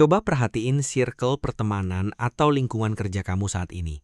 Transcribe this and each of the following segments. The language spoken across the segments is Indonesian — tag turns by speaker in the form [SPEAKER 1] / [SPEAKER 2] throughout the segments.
[SPEAKER 1] Coba perhatiin circle pertemanan atau lingkungan kerja kamu saat ini.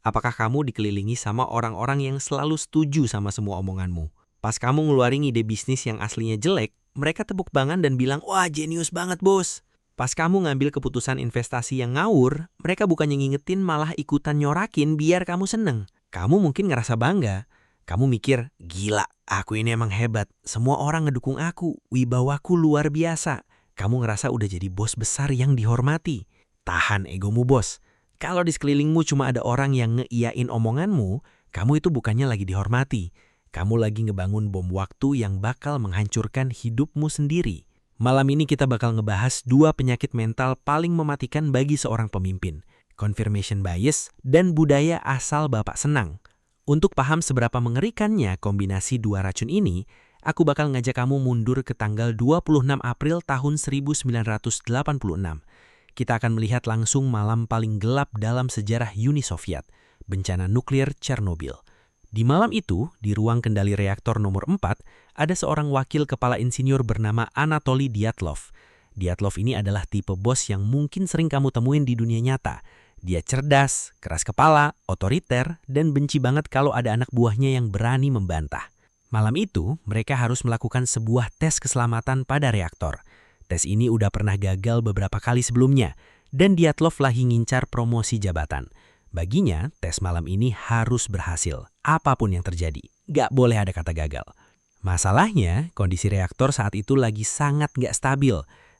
[SPEAKER 1] Apakah kamu dikelilingi sama orang-orang yang selalu setuju sama semua omonganmu? Pas kamu ngeluarin ide bisnis yang aslinya jelek, mereka tepuk tangan dan bilang, "Wah, jenius banget, bos." Pas kamu ngambil keputusan investasi yang ngawur, mereka bukannya ngingetin malah ikutan nyorakin biar kamu seneng. Kamu mungkin ngerasa bangga. Kamu mikir, "Gila, aku ini emang hebat. Semua orang ngedukung aku, wibawaku luar biasa." Kamu ngerasa udah jadi bos besar yang dihormati. Tahan egomu, bos. Kalau di sekelilingmu cuma ada orang yang ngeiyain omonganmu, kamu itu bukannya lagi dihormati. Kamu lagi ngebangun bom waktu yang bakal menghancurkan hidupmu sendiri. Malam ini kita bakal ngebahas 2 penyakit mental paling mematikan bagi seorang pemimpin. Confirmation bias dan budaya asal Bapak senang. Untuk paham seberapa mengerikannya kombinasi 2 racun ini, aku bakal ngajak kamu mundur ke tanggal 26 April tahun 1986. Kita akan melihat langsung malam paling gelap dalam sejarah Uni Soviet, bencana nuklir Chernobyl. Di malam itu, di ruang kendali reaktor nomor 4, ada seorang wakil kepala insinyur bernama Anatoly Dyatlov. Dyatlov ini adalah tipe bos yang mungkin sering kamu temuin di dunia nyata. Dia cerdas, keras kepala, otoriter, dan benci banget kalau ada anak buahnya yang berani membantah. Malam itu, mereka harus melakukan sebuah tes keselamatan pada reaktor. Tes ini udah pernah gagal beberapa kali sebelumnya, dan Dyatlov lagi ngincar promosi jabatan. Baginya, tes malam ini harus berhasil, apapun yang terjadi. Gak boleh ada kata gagal. Masalahnya, kondisi reaktor saat itu lagi sangat gak stabil.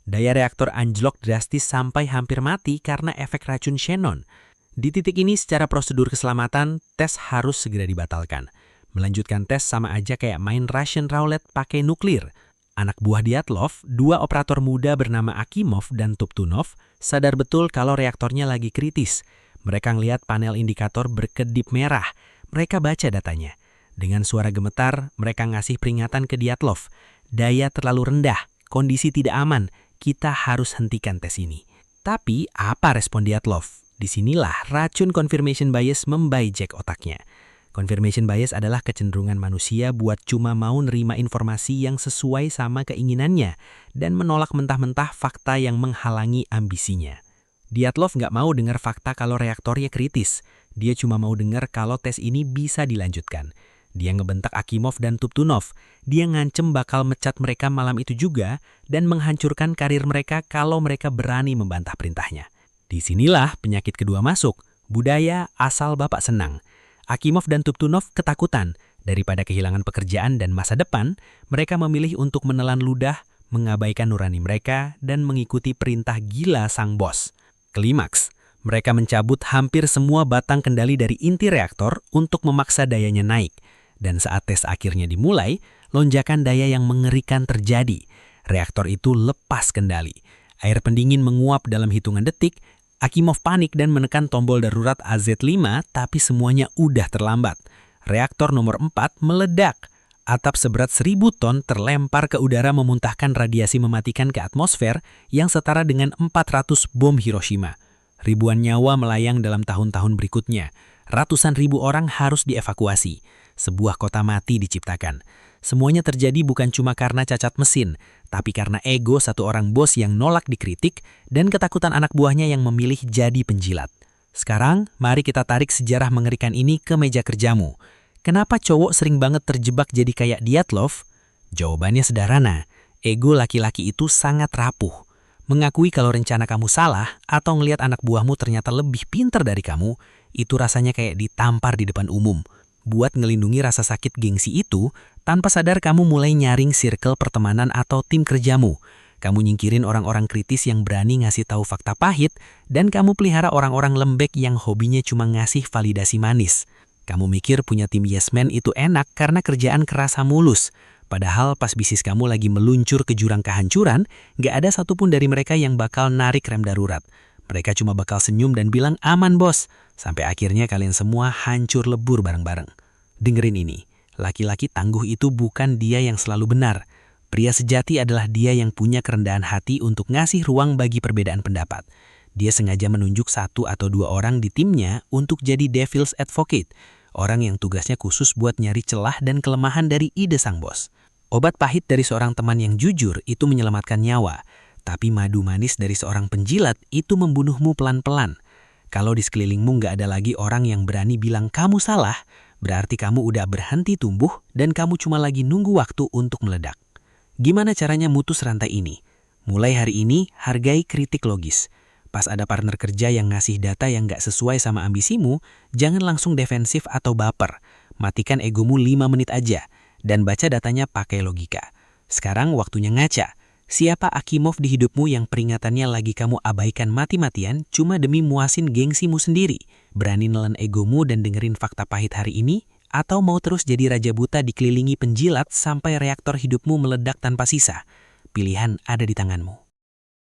[SPEAKER 1] Daya reaktor anjlok drastis sampai hampir mati karena efek racun xenon. Di titik ini, secara prosedur keselamatan, tes harus segera dibatalkan. Melanjutkan tes sama aja kayak main Russian roulette pakai nuklir. Anak buah Dyatlov, 2 operator muda bernama Akimov dan Tuptunov, sadar betul kalau reaktornya lagi kritis. Mereka ngelihat panel indikator berkedip merah. Mereka baca datanya. Dengan suara gemetar, mereka ngasih peringatan ke Dyatlov. Daya terlalu rendah, kondisi tidak aman, kita harus hentikan tes ini. Tapi apa respon Dyatlov? Disinilah racun confirmation bias membajak otaknya. Confirmation bias adalah kecenderungan manusia buat cuma mau nerima informasi yang sesuai sama keinginannya dan menolak mentah-mentah fakta yang menghalangi ambisinya. Dyatlov nggak mau dengar fakta kalau reaktornya kritis. Dia cuma mau dengar kalau tes ini bisa dilanjutkan. Dia ngebentak Akimov dan Tuptunov. Dia ngancem bakal mecat mereka malam itu juga dan menghancurkan karir mereka kalau mereka berani membantah perintahnya. Disinilah penyakit kedua masuk, budaya asal Bapak senang. Akimov dan Tuptunov ketakutan. Daripada kehilangan pekerjaan dan masa depan, mereka memilih untuk menelan ludah, mengabaikan nurani mereka, dan mengikuti perintah gila sang bos. Klimaks, mereka mencabut hampir semua batang kendali dari inti reaktor untuk memaksa dayanya naik. Dan saat tes akhirnya dimulai, lonjakan daya yang mengerikan terjadi. Reaktor itu lepas kendali. Air pendingin menguap dalam hitungan detik. Akimov panik dan menekan tombol darurat AZ5, tapi semuanya udah terlambat. Reaktor nomor 4 meledak. Atap seberat 1000 ton terlempar ke udara memuntahkan radiasi mematikan ke atmosfer yang setara dengan 400 bom Hiroshima. Ribuan nyawa melayang dalam tahun-tahun berikutnya. Ratusan ribu orang harus dievakuasi. Sebuah kota mati diciptakan. Semuanya terjadi bukan cuma karena cacat mesin, tapi karena ego satu orang bos yang nolak dikritik dan ketakutan anak buahnya yang memilih jadi penjilat. Sekarang, mari kita tarik sejarah mengerikan ini ke meja kerjamu. Kenapa cowok sering banget terjebak jadi kayak Dyatlov? Jawabannya sederhana, ego laki-laki itu sangat rapuh. Mengakui kalau rencana kamu salah atau ngelihat anak buahmu ternyata lebih pintar dari kamu, itu rasanya kayak ditampar di depan umum. Buat ngelindungi rasa sakit gengsi itu, tanpa sadar kamu mulai nyaring circle pertemanan atau tim kerjamu. Kamu nyingkirin orang-orang kritis yang berani ngasih tahu fakta pahit, dan kamu pelihara orang-orang lembek yang hobinya cuma ngasih validasi manis. Kamu mikir punya tim yes man itu enak karena kerjaan kerasa mulus. Padahal pas bisnis kamu lagi meluncur ke jurang kehancuran, gak ada satupun dari mereka yang bakal narik rem darurat. Mereka cuma bakal senyum dan bilang, "Aman bos." Sampai akhirnya kalian semua hancur lebur bareng-bareng. Dengerin ini, laki-laki tangguh itu bukan dia yang selalu benar. Pria sejati adalah dia yang punya kerendahan hati untuk ngasih ruang bagi perbedaan pendapat. Dia sengaja menunjuk 1 atau 2 orang di timnya untuk jadi devil's advocate. Orang yang tugasnya khusus buat nyari celah dan kelemahan dari ide sang bos. Obat pahit dari seorang teman yang jujur itu menyelamatkan nyawa.
[SPEAKER 2] Tapi madu manis dari seorang penjilat itu membunuhmu pelan-pelan. Kalau di sekelilingmu nggak ada lagi orang yang berani bilang kamu salah, berarti kamu udah berhenti tumbuh dan kamu cuma lagi nunggu waktu untuk meledak. Gimana caranya mutus rantai ini? Mulai hari ini, hargai kritik logis. Pas ada partner kerja yang ngasih data yang nggak sesuai sama ambisimu, jangan langsung defensif atau baper. Matikan egomu 5 menit aja, dan baca datanya pakai logika. Sekarang waktunya ngaca. Siapa Akimov di hidupmu yang peringatannya lagi kamu abaikan mati-matian cuma demi muasin gengsimu sendiri? Berani nelen egomu dan dengerin fakta pahit hari ini? Atau mau terus jadi raja buta dikelilingi penjilat sampai reaktor hidupmu meledak tanpa sisa? Pilihan ada di tanganmu.